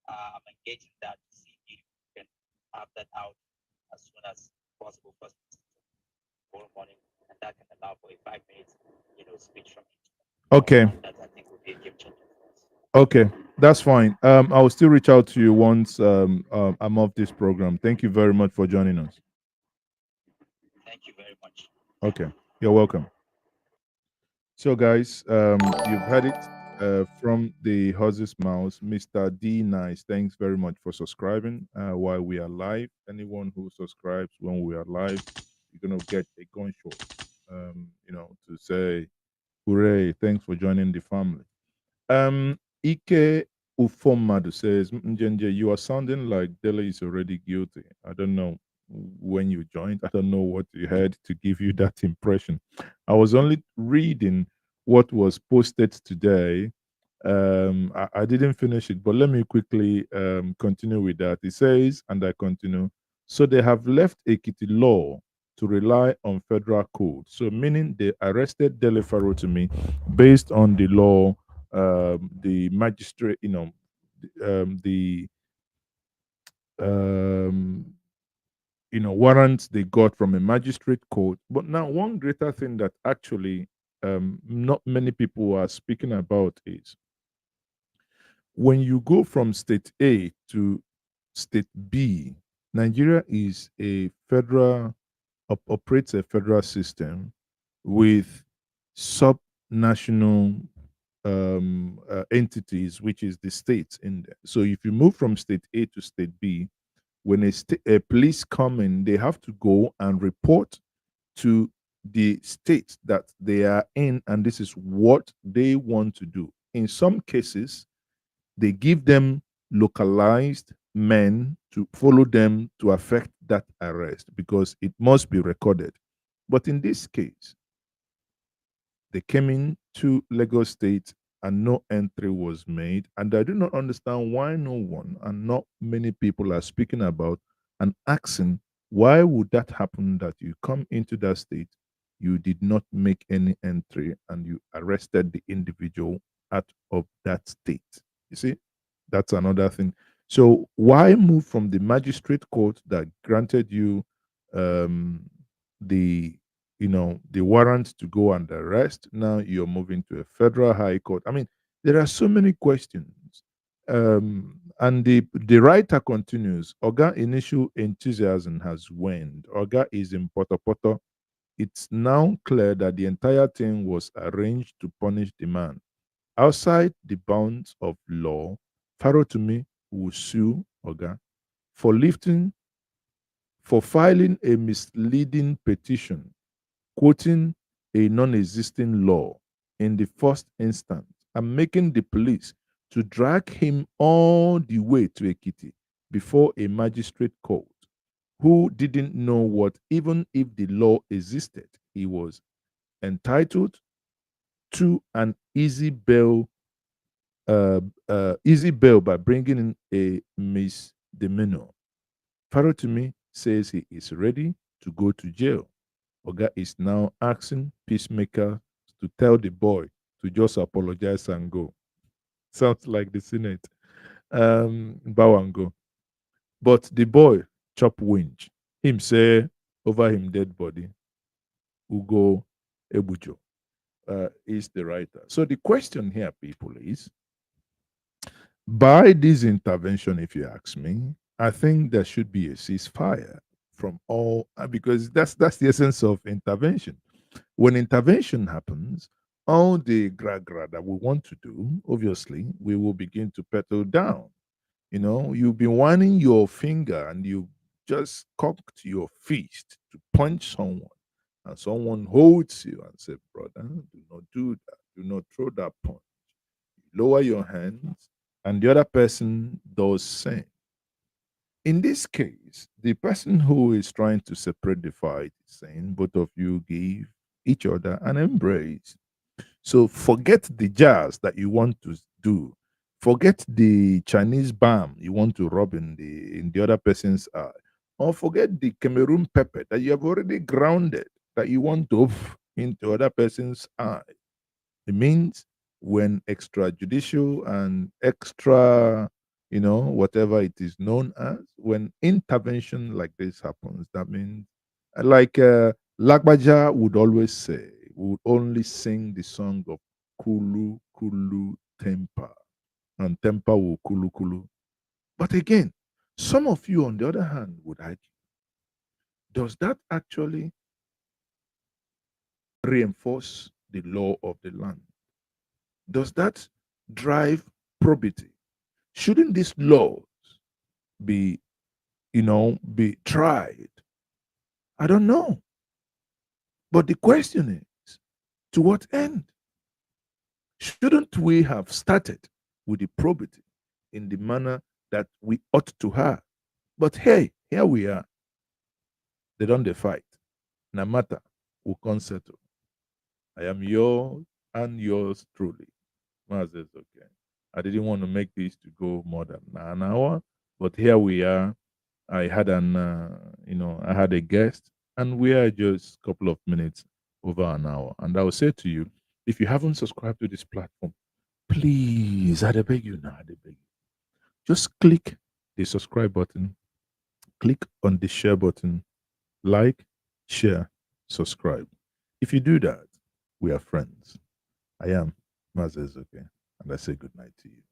S5: I'm engaging that to see if we can have that out as soon as possible first tomorrow morning, and that can allow for a 5 minute, speech from each.
S2: Okay.
S5: That I think would be a game changer.
S2: Okay, that's fine. I will still reach out to you once I'm off this program. Thank you very much for joining us.
S5: Thank you very much.
S2: Okay, you're welcome. So, guys, you've heard it from the horse's mouth, Mr. D Nice. Thanks very much for subscribing while we are live. Anyone who subscribes when we are live, you're gonna get a gunshot. To say, "Hooray! Thanks for joining the family." Ike Ufomadu says, Njenje, you are sounding like Dele is already guilty. I don't know when you joined. I don't know what you heard to give you that impression. I was only reading what was posted today. I didn't finish it, but let me quickly continue with that. It says, and I continue, so they have left Ekiti law to rely on federal code. So meaning they arrested Dele Farotimi based on the law, the magistrate, the warrants they got from a magistrate court. But now, one greater thing that actually not many people are speaking about is when you go from state A to state B, Nigeria is a federal operates a federal system with sub-national entities, which is the states in there. So if you move from state A to state B, when a police come in, they have to go and report to the state that they are in, and this is what they want to do. In some cases, they give them localized men to follow them to affect that arrest because it must be recorded. But in this case, they came into Lagos State and no entry was made. And I do not understand why no one and not many people are speaking about and asking why would that happen that you come into that state, you did not make any entry and you arrested the individual out of that state. You see, that's another thing. So why move from the magistrate court that granted you um, the the warrant to go and arrest? Now you're moving to a federal high court. I mean, there are so many questions. And the writer continues, Oga initial enthusiasm has waned. Oga is in Potopoto. It's now clear that the entire thing was arranged to punish the man. Outside the bounds of law, Farotimi will sue Oga for filing a misleading petition, quoting a non-existing law in the first instance, and making the police to drag him all the way to Ekiti before a magistrate court who didn't know what, even if the law existed, he was entitled to an easy bail by bringing in a misdemeanor. Farotimi says he is ready to go to jail. Oga is now asking peacemaker to tell the boy to just apologize and go. Sounds like the Senate. Bow and go. But the boy chop winch. Him say over him dead body, Ugo Ebujo is the writer. So the question here, people, is by this intervention, if you ask me, I think there should be a ceasefire from all because that's the essence of intervention. When intervention happens, all the gra that we want to do, obviously, we will begin to settle down. You've been whining your finger and you just cocked your fist to punch someone, and someone holds you and says, brother, do not do that. Do not throw that punch. Lower your hands, and the other person does same. In this case, the person who is trying to separate the fight is saying, both of you give each other an embrace. So forget the jazz that you want to do. Forget the Chinese balm you want to rub in the other person's eye. Or forget the Cameroon pepper that you have already grounded that you want to into other person's eye. It means when extrajudicial and extra, whatever it is known as, when intervention like this happens, that means like Lagbaja would always say, would only sing the song of Kulu Kulu Tempa, and Tempa will Kulu Kulu. But again, some of you, on the other hand, would argue, does that actually reinforce the law of the land? Does that drive probity? Shouldn't these laws be, be tried? I don't know. But the question is, to what end? Shouldn't we have started with the probity in the manner that we ought to have? But hey, here we are. They don't fight. No matter who can settle. I am yours and yours truly. Mazes, okay. I didn't want to make this to go more than an hour, but here we are. I had I had a guest, and we are just a couple of minutes over an hour. And I will say to you, if you haven't subscribed to this platform, please, I beg you now, I beg you, just click the subscribe button, click on the share button, like, share, subscribe. If you do that, we are friends. I am Mazes, okay, and I say good night to you.